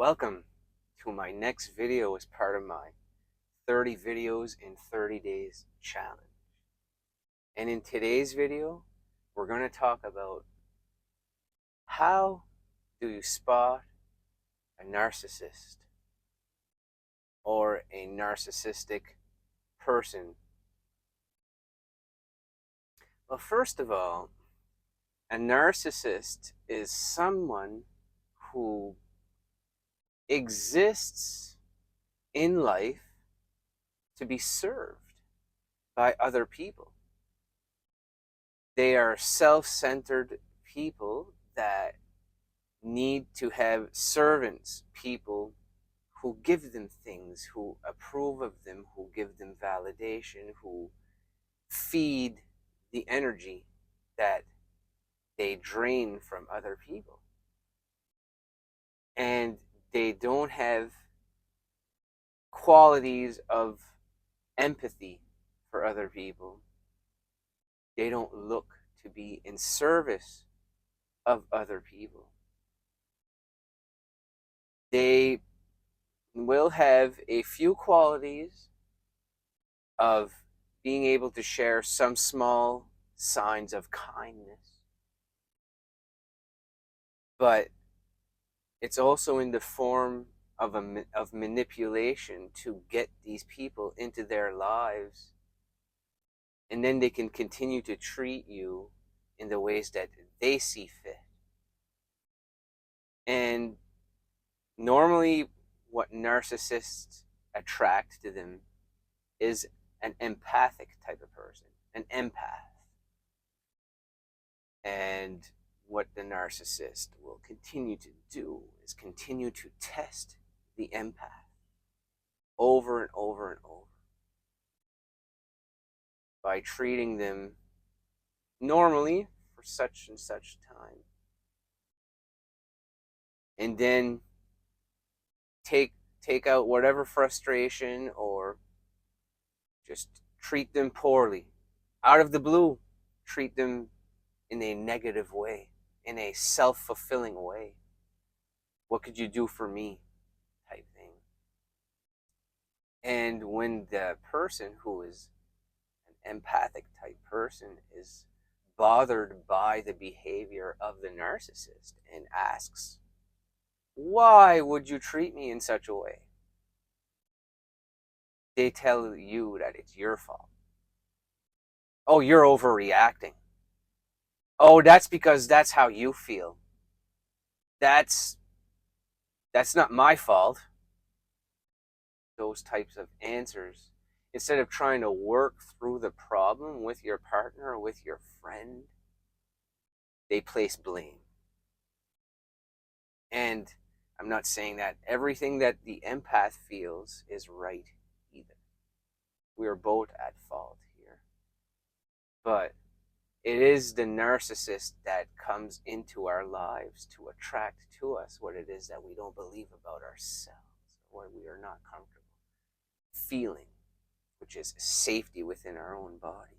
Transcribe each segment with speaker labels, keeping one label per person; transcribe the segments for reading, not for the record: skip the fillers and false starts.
Speaker 1: Welcome to my next video as part of my 30 videos in 30 days challenge. And in today's video, we're going to talk about how do you spot a narcissist or a narcissistic person. Well, first of all, a narcissist is someone who exists in life to be served by other people. They are self-centered people that need to have servants, people who give them things, who approve of them, who give them validation, who feed the energy that they drain from other people. And they don't have qualities of empathy for other people. They don't look to be in service of other people. They will have a few qualities of being able to share some small signs of kindness, but it's also in the form of manipulation to get these people into their lives, and then they can continue to treat you in the ways that they see fit. And normally what narcissists attract to them is an empathic type of person, an empath. And what the narcissist will continue to do is continue to test the empath over and over and over by treating them normally for such and such time, and then take out whatever frustration or just treat them poorly. Out of the blue, treat them in a negative way, in a self-fulfilling way. What could you do for me? Type thing. And when the person who is an empathic type person is bothered by the behavior of the narcissist and asks, why would you treat me in such a way? They tell you that it's your fault. Oh, you're overreacting. Oh, that's because that's how you feel. That's not my fault. Those types of answers. Instead of trying to work through the problem with your partner or with your friend, they place blame. And I'm not saying that everything that the empath feels is right either. We are both at fault here. But it is the narcissist that comes into our lives to attract to us what it is that we don't believe about ourselves, what we are not comfortable feeling, which is safety within our own body.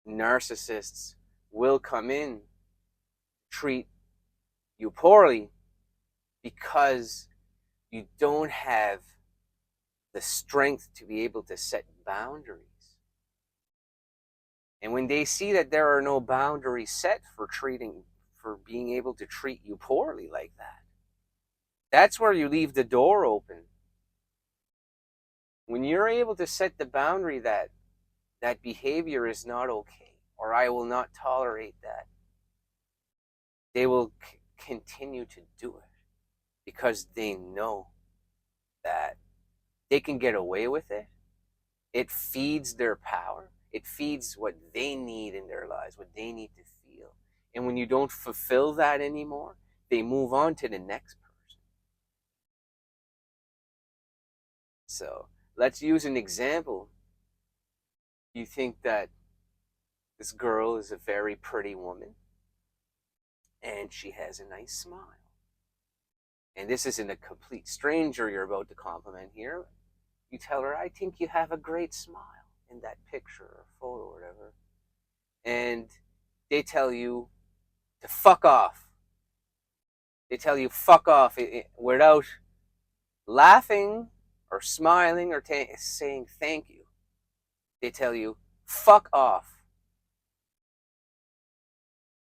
Speaker 1: Narcissists will come in, treat you poorly because you don't have the strength to be able to set boundaries. And when they see that there are no boundaries set for being able to treat you poorly like that, that's where you leave the door open. When you're able to set the boundary that that behavior is not okay, or I will not tolerate that, they will continue to do it because they know that they can get away with it. It feeds their power. It feeds what they need in their lives, what they need to feel. And when you don't fulfill that anymore, they move on to the next person. So let's use an example. You think that this girl is a very pretty woman and she has a nice smile. And this isn't a complete stranger you're about to compliment here. You tell her, I think you have a great smile in that picture or photo or whatever. And they tell you to fuck off. They tell you fuck off without laughing or smiling or saying thank you. They tell you fuck off.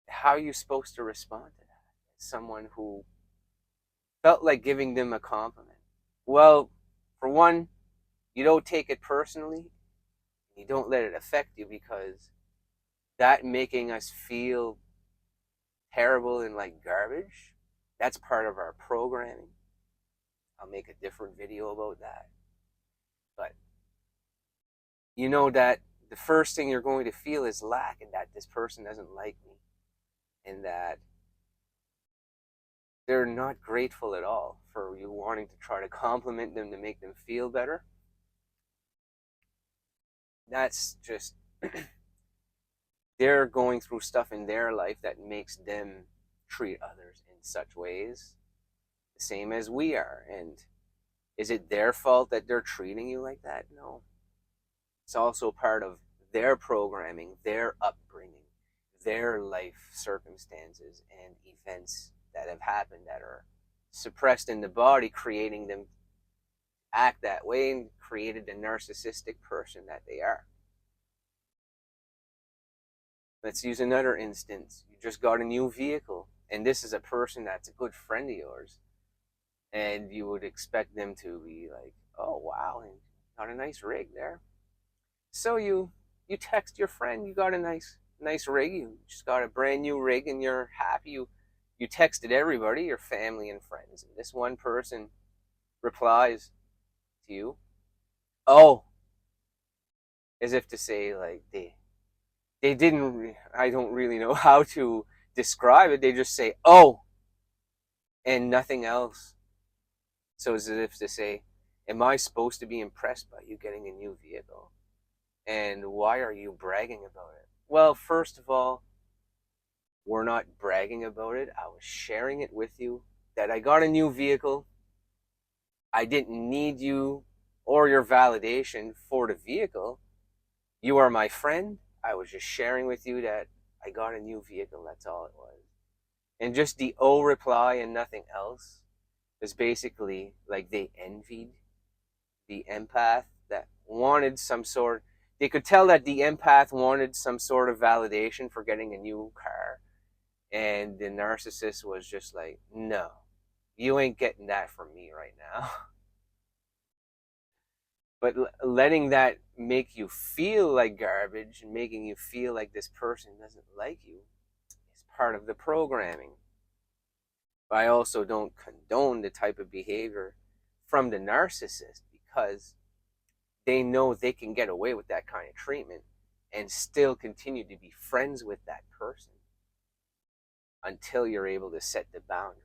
Speaker 1: How are you supposed to respond to that? Someone who felt like giving them a compliment. Well, for one, you don't take it personally. You don't let it affect you, because that making us feel terrible and like garbage, that's part of our programming. I'll make a different video about that. But you know that the first thing you're going to feel is lack, and that this person doesn't like me, and that they're not grateful at all for you wanting to try to compliment them to make them feel better. That's just they're going through stuff in their life that makes them treat others in such ways, the same as we are. And is it their fault that they're treating you like that? No. It's also part of their programming, their upbringing, their life circumstances and events that have happened that are suppressed in the body, creating them act that way and created the narcissistic person that they are. Let's use another instance. You just got a new vehicle, and this is a person that's a good friend of yours, and you would expect them to be like, oh wow, and got a nice rig there. So you text your friend, you got a nice rig, you just got a brand new rig, and you're happy. You texted everybody, your family and friends, and this one person replies to you, oh, as if to say like they didn't, I don't really know how to describe it, they just say oh and nothing else. So as if to say, am I supposed to be impressed by you getting a new vehicle? And why are you bragging about it? Well, first of all, we're not bragging about it. I was sharing it with you that I got a new vehicle. I didn't need you or your validation for the vehicle. You are my friend. I was just sharing with you that I got a new vehicle. That's all it was. And just the O reply and nothing else is basically like they envied the empath that wanted some sort. They could tell that the empath wanted some sort of validation for getting a new car. And the narcissist was just like, no, you ain't getting that from me right now. But letting that make you feel like garbage and making you feel like this person doesn't like you is part of the programming. But I also don't condone the type of behavior from the narcissist, because they know they can get away with that kind of treatment and still continue to be friends with that person until you're able to set the boundary.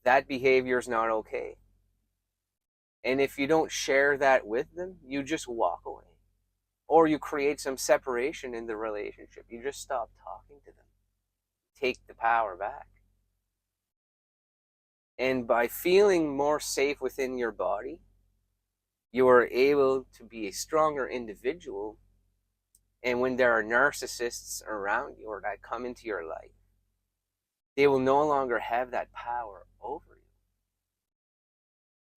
Speaker 1: That behavior is not okay. And if you don't share that with them, you just walk away. Or you create some separation in the relationship. You just stop talking to them. Take the power back. And by feeling more safe within your body, you are able to be a stronger individual. And when there are narcissists around you or that come into your life, they will no longer have that power over you.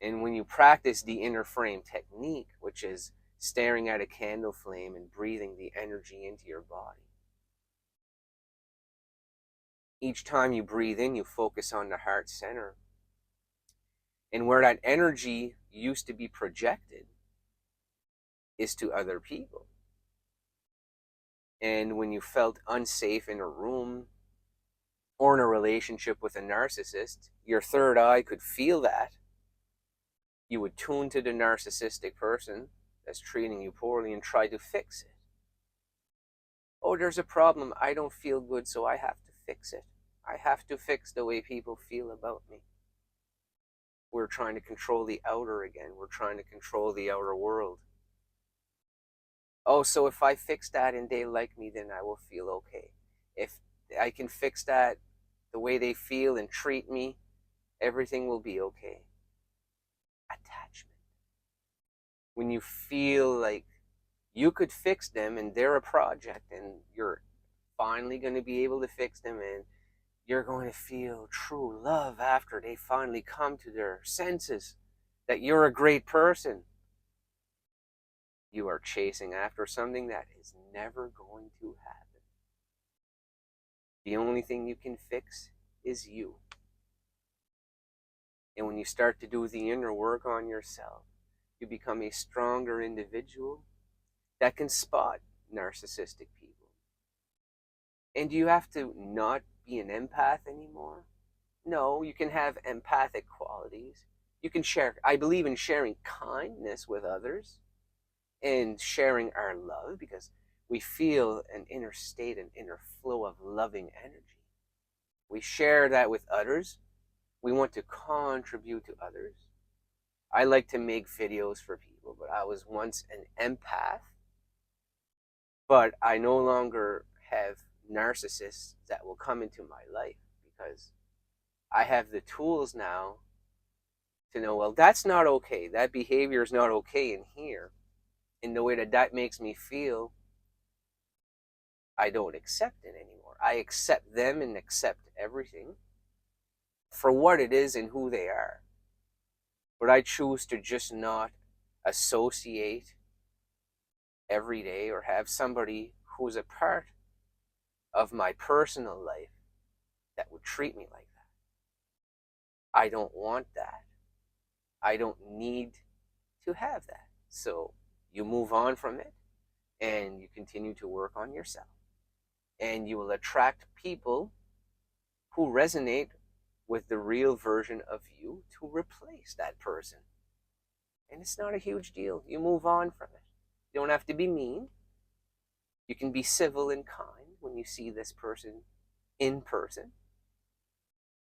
Speaker 1: And when you practice the inner frame technique, which is staring at a candle flame and breathing the energy into your body, each time you breathe in, you focus on the heart center. And where that energy used to be projected is to other people. And when you felt unsafe in a room or in a relationship with a narcissist, your third eye could feel that. You would tune to the narcissistic person that's treating you poorly and try to fix it. Oh, there's a problem. I don't feel good, so I have to fix it. I have to fix the way people feel about me. We're trying to control the outer again. We're trying to control the outer world. Oh, so if I fix that and they like me, then I will feel okay. If I can fix that, the way they feel and treat me, everything will be okay. Attachment. When you feel like you could fix them and they're a project and you're finally going to be able to fix them, and you're going to feel true love after they finally come to their senses that you're a great person. You are chasing after something that is never going to happen. The only thing you can fix is you. And when you start to do the inner work on yourself, you become a stronger individual that can spot narcissistic people. And do you have to not be an empath anymore? No, you can have empathic qualities. You can share, I believe in sharing kindness with others and sharing our love, because we feel an inner state, an inner flow of loving energy. We share that with others. We want to contribute to others. I like to make videos for people, but I was once an empath. But I no longer have narcissists that will come into my life, because I have the tools now to know, well, that's not okay. That behavior is not okay in here. In the way that that makes me feel, I don't accept it anymore. I accept them and accept everything for what it is and who they are. But I choose to just not associate every day or have somebody who's a part of my personal life that would treat me like that. I don't want that. I don't need to have that. So you move on from it and you continue to work on yourself. And you will attract people who resonate with the real version of you to replace that person. And it's not a huge deal. You move on from it. You don't have to be mean. You can be civil and kind when you see this person in person.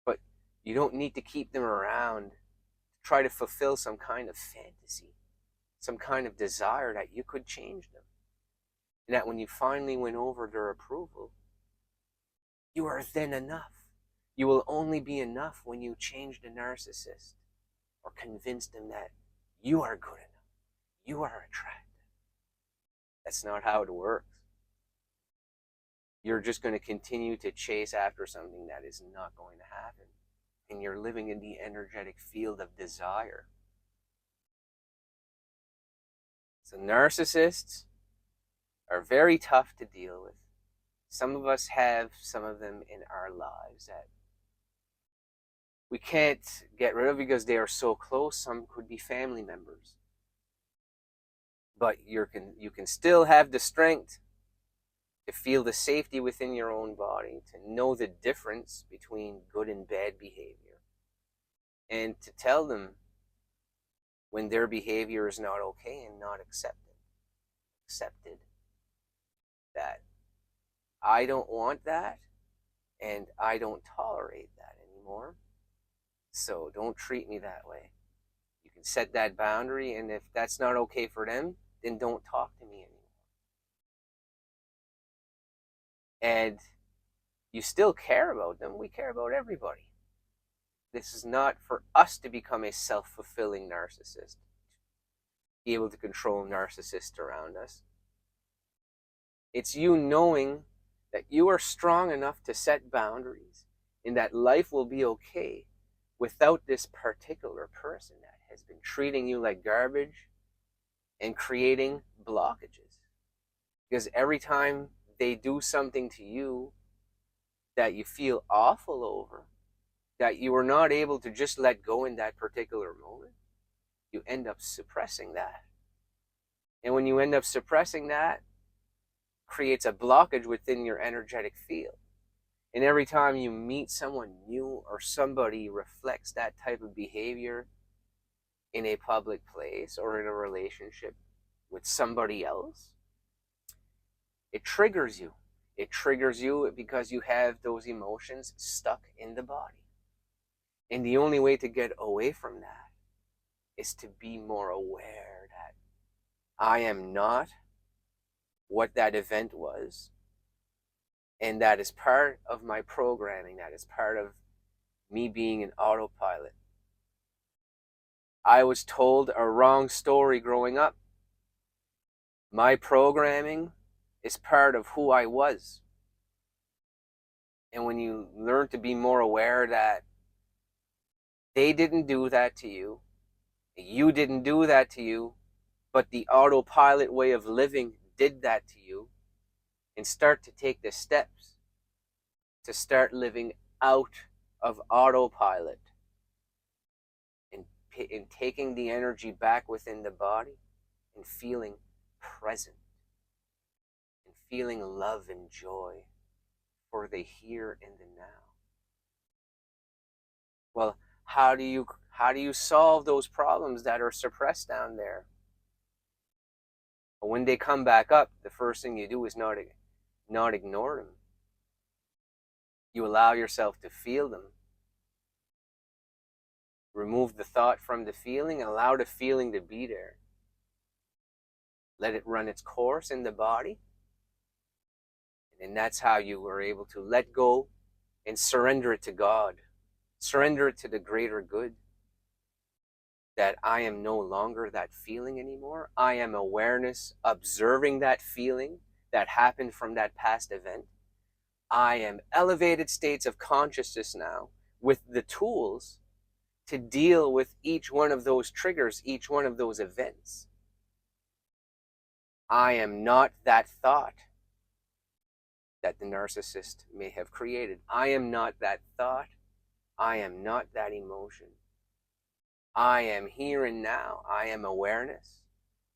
Speaker 1: But you don't need to keep them around to try to fulfill some kind of fantasy, some kind of desire that you could change them. And that when you finally win over their approval, you are then enough. You will only be enough when you change the narcissist or convince them that you are good enough. You are attractive. That's not how it works. You're just going to continue to chase after something that is not going to happen. And you're living in the energetic field of desire. So narcissists are very tough to deal with. Some of us have some of them in our lives that we can't get rid of because they are so close. Some could be family members. But you can still have the strength to feel the safety within your own body, to know the difference between good and bad behavior, and to tell them when their behavior is not okay and not accepted, that I don't want that and I don't tolerate that anymore. So don't treat me that way. You can set that boundary, and if that's not okay for them, then don't talk to me anymore. And you still care about them. We care about everybody. This is not for us to become a self-fulfilling narcissist, be able to control narcissists around us. It's you knowing that you are strong enough to set boundaries and that life will be okay without this particular person that has been treating you like garbage and creating blockages. Because every time they do something to you that you feel awful over, that you are not able to just let go in that particular moment, you end up suppressing that. And when you end up suppressing that, creates a blockage within your energetic field. And every time you meet someone new or somebody reflects that type of behavior in a public place or in a relationship with somebody else, it triggers you. It triggers you because you have those emotions stuck in the body. And the only way to get away from that is to be more aware that I am not what that event was. And that is part of my programming. That is part of me being an autopilot. I was told a wrong story growing up. My programming is part of who I was. And when you learn to be more aware that they didn't do that to you, you didn't do that to you, but the autopilot way of living did that to you, and start to take the steps to start living out of autopilot and taking the energy back within the body and feeling present and feeling love and joy for the here and the now. Well, how do you solve those problems that are suppressed down there? But when they come back up, the first thing you do is not ignore them. You allow yourself to feel them. Remove the thought from the feeling, allow the feeling to be there. Let it run its course in the body. And that's how you are able to let go and surrender it to God. Surrender it to the greater good. That I am no longer that feeling anymore. I am awareness, observing that feeling that happened from that past event. I am elevated states of consciousness now with the tools to deal with each one of those triggers, each one of those events. I am not that thought that the narcissist may have created. I am not that thought. I am not that emotion. I am here and now. I am awareness.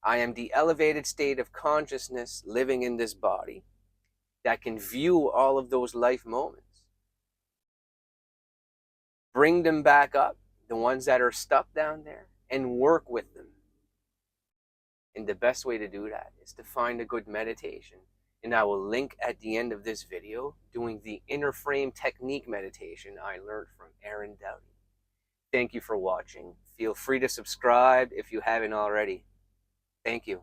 Speaker 1: I am the elevated state of consciousness living in this body that can view all of those life moments. Bring them back up, the ones that are stuck down there, and work with them. And the best way to do that is to find a good meditation. And I will link at the end of this video doing the inner frame technique meditation I learned from Aaron Doughty. Thank you for watching. Feel free to subscribe if you haven't already. Thank you.